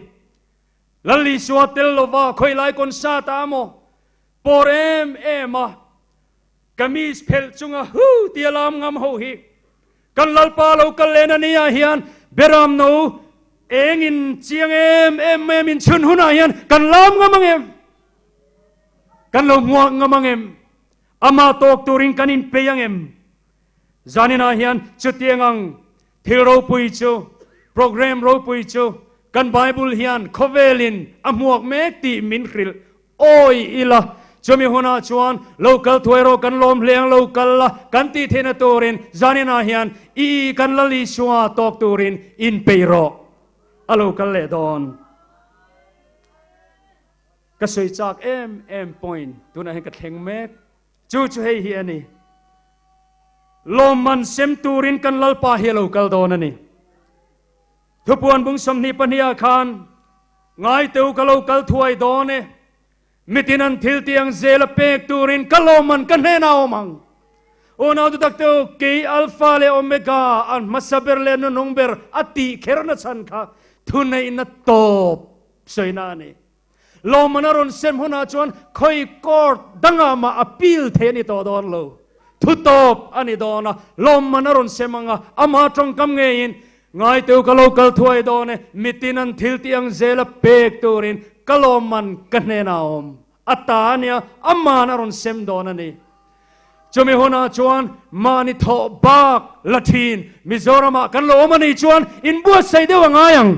ลลีชัวเตลโลวาคอยไล่คนซาตามโมปอร์เอมากามีสเพลจุงฮูเตียลามงามโฮฮีกันลลปาโลกันเลนะนี่เฮียนเบรามโนเอ็งอินเจียงเอ็มอินชุนหุนเฮียนกันลามงามเอ็มกันลงวงงามเอ็มอามาตอกตูริงกันอินเปียงเอ็มจานินาเฮียนจุดเตียงังที่เราปุยจูโปรแกรมเราปุยจูกันไบเบิลเฮียนโคเวลินอมวกเมกตีมินคริลโอ้ยอีละจะมีหัวหน้าชวนโลกัลถวยเรากันลมเลียงโลกัลละกันตีเทนตูรินจานินาเฮียนอีกันลลีชัวตอกตูรินอินเปโรอโลกัลเลดอนก็สวยจากเอ็มพอยน์ตัวนั้นเห็นกับเทงเมกจู่ให้เฮียนี่ลมมันเซมตูรินกันลลปาเฮโลกัลดอนนี่ทุกวันบุ้งสมนิปัญญาคานง่ายเตียวกะโลกัลถวยดอนเนี่ยมิตินันทิลเตียงเซลเปกตูรินกะโลมันกันเฮนาอมังโอนาดูตักเตียวกีอัลฟาเลโอเมกาอันมาซาเบร์เลนนงเบร์อติเครนัชันค่ะทุนในนัตโตบสวยนานี่โลมันอรุณเซมหัวหน้าชวนคอยกอดดังอามาอพิลเทนิโตดอนโลทุตบอันนี้ดอนะลมมันอรุณเซมังอามาตรงกำเงินง่ายเตียวกะโลกัลถวยดอนเนี่ยมิตินันทิลเตียงเซลเปกตูรินกะโลมันกันเนนาอมอัตตาเนี่ยอามานารุนเซมดอนนี่จะมีหัวหน้าชวนมานิโตบากละทีนมิโซรามากันโลมันนี่ชวนอินบัวใส่เดียวง่ายัง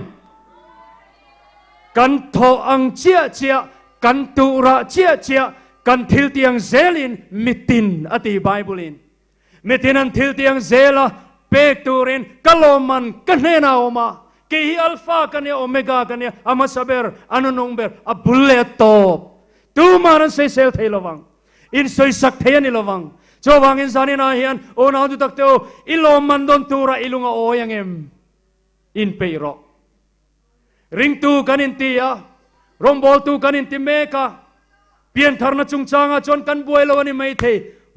กันโทอังเจียเจียกันตุระเจียเจียกันทิลเตียงเซลินมิตินอติไบเบิลินมิตินันทิลเตียงเซลาเปกตูรินกะโลมันกันเนนาอมากีอัลฟากันเนี่ยโอเมก้ากันเนี่ยอามาซาเบร์อานุนงเบร์อับุลเลตอบตูมารันเซเซลเทลวังอินสวยสักเทียนิลวังจวังอินซานินาเฮียนโอนาดูตักเตโออิโลมันดอนตูระอิลุงโอยังเอ็มอินเปโรริงตูกันอินตียารอมบอลตูกันอินติเมกาเปลี่ยนทาร์นจุงจางจนกันบวยโลวันนี้ไม่เท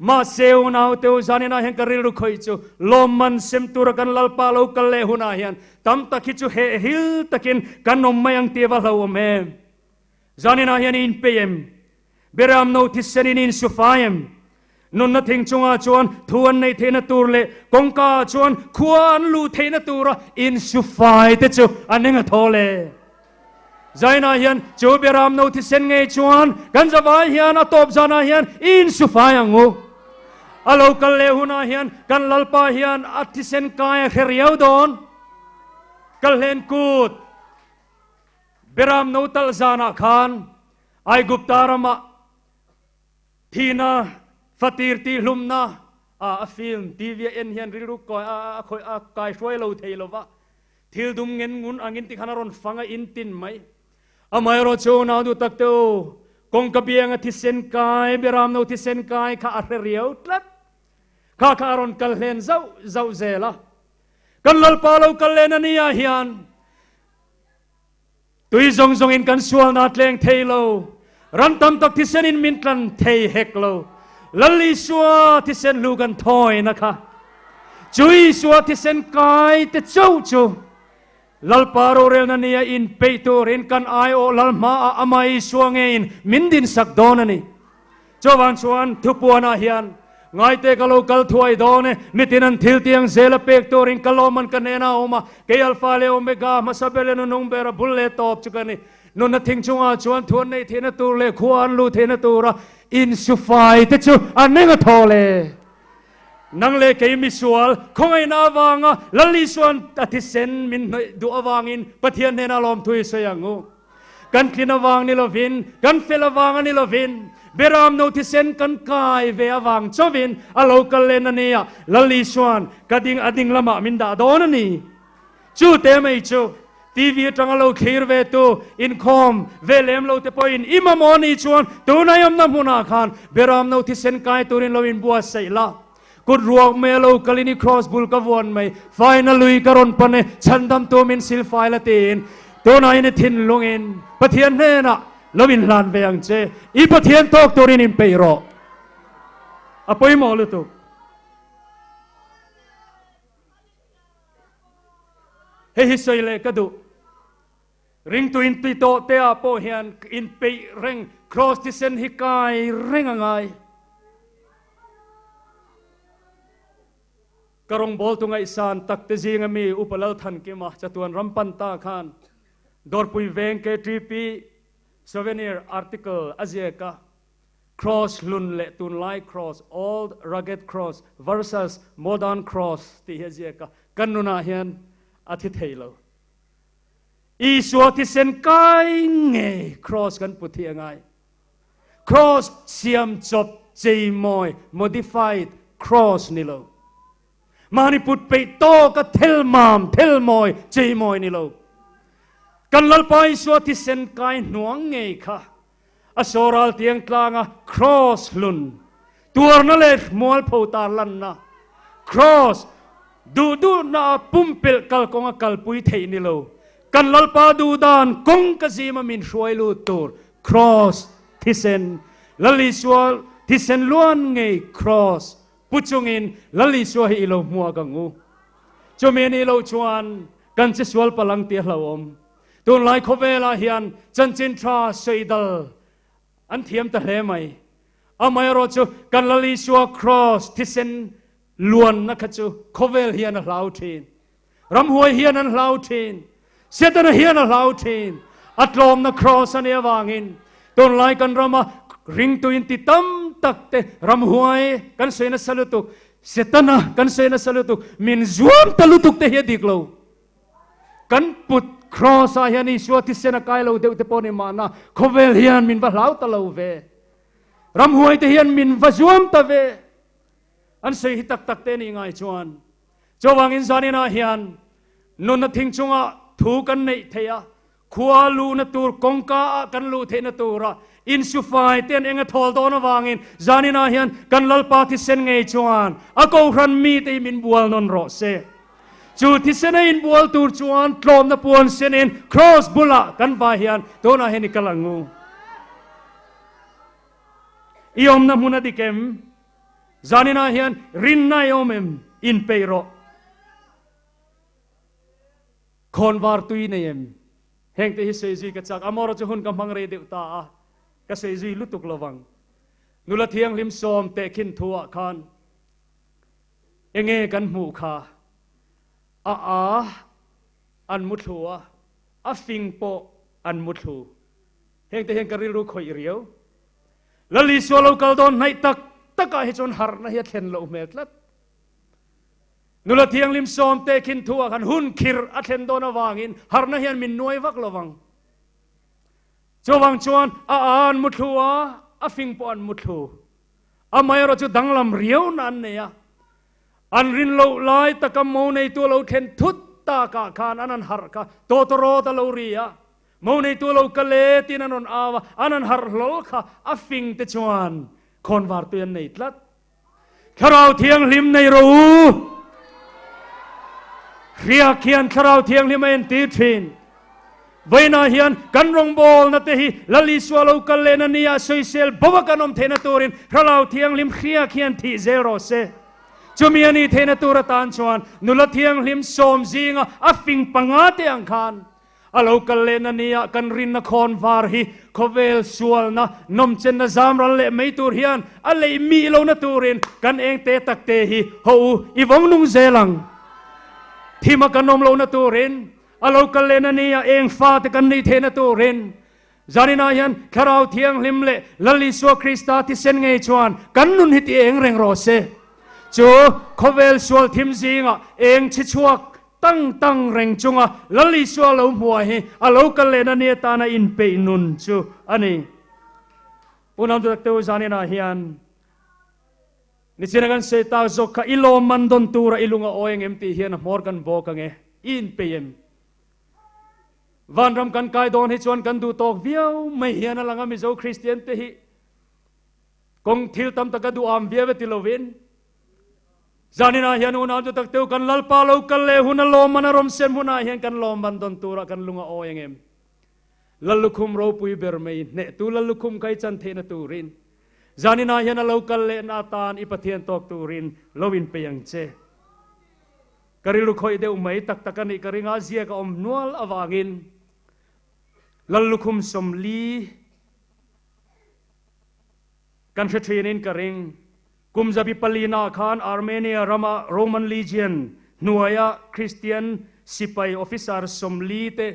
มาเซวนาเตโอซานินาเฮียนกันริลุคอยจูลมมันเซมตูระกันลลปาโลกันเลหุนาเฮียนตั้มตะคิจูเฮฮิลตะกินกันนมไม่ยังเตียวะลาวเมซานินาเฮียนอินเปยมเบรามโนทิสเซนินอินสุฟายมนุนนัทิงจงอาชวนทวนในเทนตูร์เลกงกาชวนควรลูเทนตูระอินสุฟายเตจูอันนึงทอเลใจนาเฮียนจูเบรามโนทิสเซนไงชวนกันจะวายเฮียนอตบจานาเฮียนอินสุฟายังงูอาโลกัลเลหุนาเฮียนกันลลปาเฮียนอัติเซนกายเขรียวดอนกัลเลนกูดเบรามโนตัลจานาคานไอกุปตารมาทีนาฟตีร์ตีลุมนาฟิล์มทีวีเอ็นเฮียนริรุกอยคอยกายช่วยเราเทลวะทิลดุมเงินงุนอังอินติขานารอนฟังอินตินไหมไม่รอโจนาดูตักเตอกงกบเบียงทิเซนกายเบรามโนทิเซนกายข้าอัเรียวตัดข้าคารอนกัลเลนเจ้าเซล่ะกันลลปาเรากัลเลนนี่เฮียนตุยจงอินกันสวลนาดเลงเทโลรันตัมตักทิเซนินมินกันเทเฮกโลลลีสัวทิเซนลูกันทอยนะคะจุยสัวทิเซนกายเตเจ้าจูลลปาโรเรลนันนี่อินเปตูรินกันไอโอลลมาอามาอิสัวเงินมินดินสักโดนนี่จวันชวนทุปวนาเฮียน ngay te kalau kal thuai done mitinan thil tiang zela pek torin kaloman kanena oma ke alpha le omega masabele no numbera bulle top chukani no na thing chunga chuan thuan nei thena tur le khuan lu thena tura in sufai te chu anenga thole nang le ke misual khongai na wanga lali suan atisen min du awangin pathian hena lom thui sayangu kan klina wang ni lovin kan fela wang ni lovin beram notisen kan kai ve awang chovin a local len ania lali suan kading ading lama min da don ni chu te mai chu TV tangalo khir ve tu in khom ve lem lo te poin imamoni chuan tu na yam na muna khan beram notisen kai turin lovin bua saila kut ruak melo kalini cross bul ka won mai finally karon pane chandam to min sil file tin to na in thin lungin pathian ne na lovin lan ve ang che I pathian tok torin in peiro apoi mo lu tu he hi soile kadu ring tu in to te apo hian in pe reng cross ti sen hikai reng angai karong bol tu ngai san tak te jing mi upalal than ke ma chatuan rampan ta khan dorpui veng ke tripi souvenir article azieka cross lun le tun lai cross old rugged cross versus modern cross ti azieka kanuna hian athi theilo I suati sen kai nge cross kan puthi angai cross siam chop chei moi modified cross nilo mani put pe to ka thel moi chei moi nilo kan lalpai suati sen kai nuang nge kha asoral tiang tlanga cross lun tur na le mol phota lan na cross du na pumpel kal konga kal pui thei nilo kan lalpa du dan kong kazima min shuai lu tur cross tisen lali swal tisen luan nge cross puchungin lali swa hi lo mua gangu chomeni lo chuan kan che swal palang ti hlawom tun lai khovela hian chanchin tra seidal an thiam ta hle mai amai ro chu kan lali swa cross tisen luan na khachu khovel hian hlau thin ram huai hian an hlau thin Setan hian a hlau thin atlom na cross ania wangin ton lai kan rama ring tu in ti tam tak te ram huai kan soina salutuk setana kan soina salutuk min zuam talutuk te hi diklo kan put cross a hian I suati sena kai lo de te poni mana khovel hian min ba hlau ta lo ve ram huai te hian min va zuam ta ve an sei hi tak tak te ni ngai chuan chowangin zanina hian non na thing chunga thu kan nei theya khua lu na tur kongka kan lu the na tura in sufai ten enga thol don wangin zanina hian kan lalpa thi sen ngei chuan a ko ran mi te min bual non ro se chu thi sen in bual tur chuan tlom na puan sen in cross bula kan va hian to na hen kalangu iom na muna dikem zanina hian rin na yomem in peiro konvar tui neyem heng te hi seji ka chak amor chu hun ka mangre de ta ka seji lutuk lawang nula thiang lim som te khin thua khan enge kan mu kha a an muthua a fing po an muthu heng te heng ka rilu khoi riau lali swalo kal don nai tak taka hi chon har na hi thlen lo metlat nula thiang lim som te khin thua khan hun khir a thlen dona wangin har na hian min noi vak lawang chowang chuan a an muthua a fing po an muthu a mai ro chu danglam riau nan ne ya an rin lo lai takam mo nei tu lo thlen thut ta ka khan anan har ka to ro ta lo ria mo nei tu lo kale tin anon awa anan har lo kha a fing te chuan khon war tu nei tlat tharau thiang lim nei ro ria khian tharau thiang lim en ti thin Vaina hian kan rong bol na te hi lali swalo kalena nia soisel bawa kanom thena turin ralau thiang lim khria khian thi zero se chumiani thena tura tan chuan nula thiang lim som zinga afing panga te ang khan alo kalena nia kan rin na khon var hi khovel sual na nom chen na zam ran le mei tur hian ale mi lo na turin kan eng te tak te hi ho i vong nung zelang thima kan nom lo na turin alo kalena nia eng fa te kan ni the na turin zanina hian kharau thiang lim le lali so krista ti sen ngei chuan kan nun hi ti eng reng ro se chu khovel sual thim zinga eng chi chuak tăng rèn chung à lali xua lâu mùa hi à lâu cái lên anh ấy ta na in pe nun chu anh ấy unam tu teu zani na hian ni china kan se ta zo ka ilo man don tura ilunga oeng em ti hian morgan bo ka nge in pe em van ram kan kai don hi chuan kan du tok viau mai hian alanga mi zo christian te hi kong thil tam ta ka du am viave ti lovin zanina hian unam tu tak teu kan lalpa lo kal le hun lo man rom sen huna hian kan lo man don tura kan lunga oeng em lalukum ro pui ber mai ne tu lalukum kai chan the na turin zanina hian lo kal le na tan ipathian tok turin lovin peyang che karilu khoi deu mai tak takani karinga zia ka om nual awangin lalukum somli kan threnin karing kumzabi palina khan armenia rama roman legion nuaya christian sipai officer somli te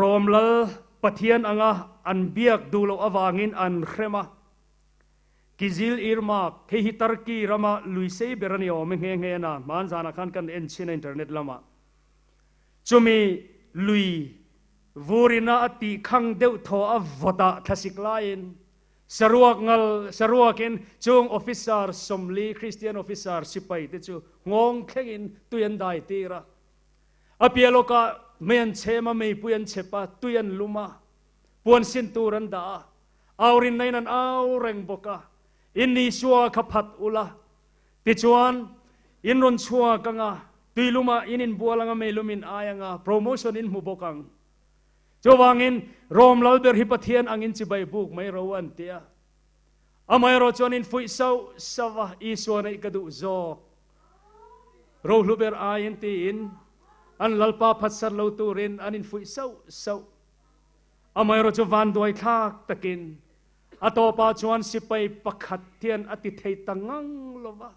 romlal pathian anga an biak dulo awangin an khrema kizil irmak thehi tarki rama luisei berani om nge na man jana khan kan en chin internet lama chumi lui vorina ati khang deu tho avota thasiklain saruakin chung officer somli christian officer sipai te chu ngong khengin tuyan dai tira apialoka men chema mei puyan chepa tuyan luma puan sin turan da aurin nainan au reng boka inni suwa khapat ula ti chuan inron chua kanga tuiluma inin bualanga mei lumin ayanga promotion in mubokang chowangin rom lalber hipathian angin chibai buk mai rowan tia amai ro chonin fui sau sawa iswana ikadu zo ro luber ayin tin an lalpa phatsar lo turin anin fui sau amai ro chowan doi thak takin atopa chuan sipai pakhat tian ati thei tangang lova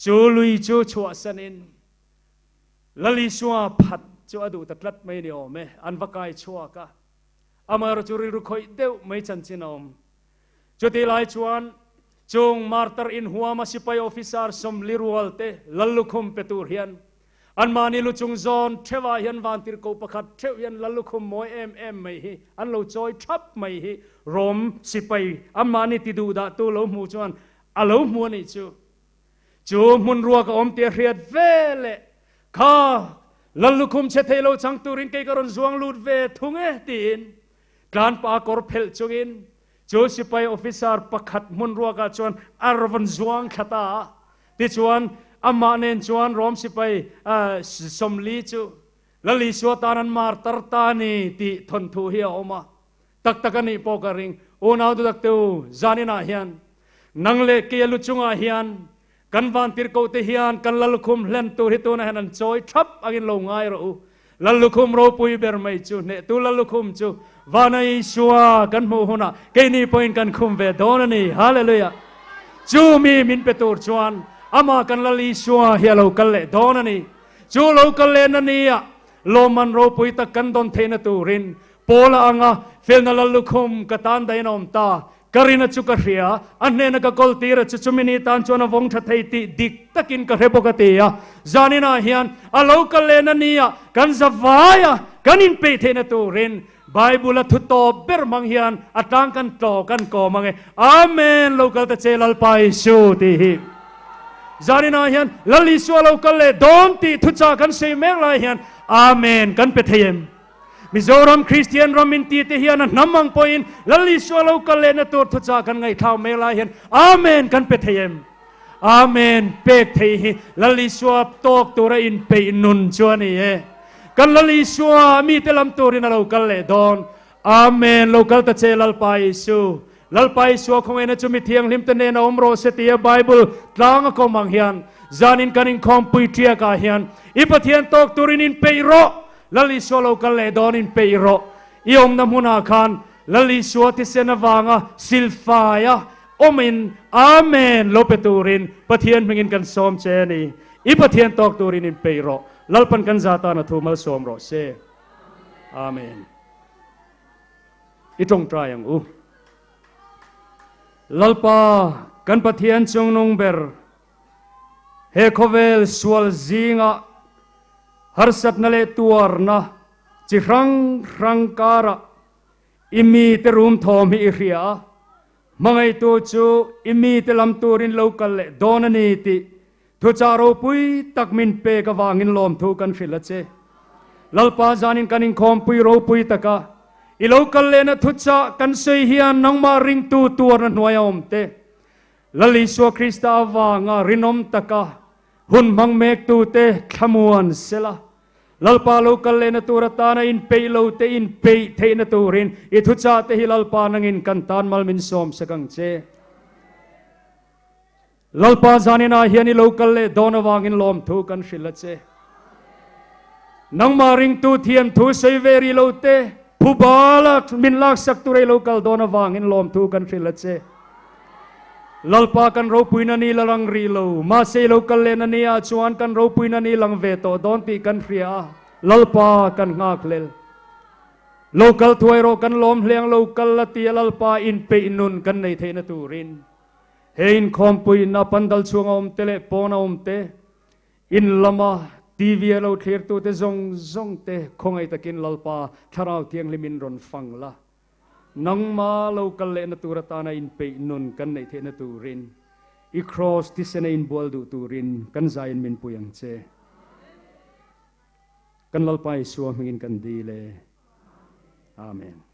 chu lui chu chua sanin lali suwa phat chu adu tatlat mai ni ome an vakai chua ka amar churi ru khoi deu mai chan chinom chuti lai chuan chung martar in huama sipai officer som lirual te lalukhum petur hian an mani lu chung zon thewa hian vantir ko pakhat theu hian lalukhum moi em mai hi an lo choi thap mai hi rom sipai amani ti du da tu lo mu chuan alo mu ni chu mun ruak om te riat vele kha lalukum che thelo chang turin ke karon zuang lut ve thunge tin kan pa kor phel chungin chu sipai officer pakhat mun ruaka chuan arvan zuang khata ti chuan amma nen chuan rom sipai somli chu lali suwa tanan mar tartani ti thon thu hi oma tak takani pokaring onau du tak teu zanina hian nangle ke lu chunga hian kan van tir ko te hian kan lalukhum len tu hi tu na hanan choi thap agin lo ngai ro lalukhum ro pui ber mai chu ne tu lalukhum chu vanai suwa kan mu huna ke ni point kan khum ve donani hallelujah chu mi min petur chuan ama kan lali suwa hi lo kal le donani chu lo kal le nania lo man ro pui ta kan don theina turin pola anga felna lalukhum katan dainom ta karina chuka hria anne na ka koltira chuchumini tan chona wong thathei ti dik takin ka rebokatia zanina hian a local lenania kan zawaya kanin pe thena turin bible thu to ber mang hian atang kan to kan ko mange amen local ta chelal pai su ti hi zanina hian lali su local le don ti thu cha kan sei mek lai hian amen kan pe thayem Mizoram Christian Ramin ti te hian namang point lali swalo kalena tur thu cha kan ngai thau me lai hian amen kan pe thayem amen pek thei hi lali swap tok tura in pe nun chuani e kan lali swa mi te lam turin lo kal le don amen local ta che lal pai su lalpai suwa khong ena chumi thiang lim te ne na omro se tia bible tlang ko mang hian zanin kaning kompui tia ka hian ipathian tok turin in peiro lali solo kal le don in peiro iom na muna khan lali suati senawanga silfaya omin amen lopeturin pathian mingin kan som cheni ipathian tok turin in peiro lalpan kan zata na thumal som ro se amen itong trayang lalpa kan pathian chung nong ber he khovel sual zinga harsat na le tuar na chi rang kara imi te rum thom hi ria mangai tu chu imi te lam turin local le donani ti thu charo pui takmin pe ka wangin lom thu kan phila che lalpa zanin kanin khom pui ro pui taka i local le na thu cha kan sei hian nangma ring tu tuar na noyom te lali so krista wanga rinom taka hun mang mek tu te thamuan sela lalpa local le na turata na in pelo te in pe the na turin i thu cha te hi lalpa nangin kantan malmin som sakang che lalpa zanina hiani local le dona wangin lom thu kan shila che nang maring tu thiam thu sei veri lo te phubala min lak sak tu re local dona wangin lom thu kan shila che lalpa kan ro puina ni lang ri lo ma se local le na nia chuan kan ro puina ni lang ve to don ti kan ria lalpa kan ngak lel local thuai ro kan lom hleng local la ti lalpa in pe nun kan nei the na turin hein khompui na pandal chuang om tele pona om te in lama tv lo thlir tu te zong te khongai takin lalpa tharau tiang limin ron fangla nangma local le na turata na in pe nun kan nei the na turin I cross ti sena in bol du turin kan zain min puyang che kan lalpai suam hingin kan dile amen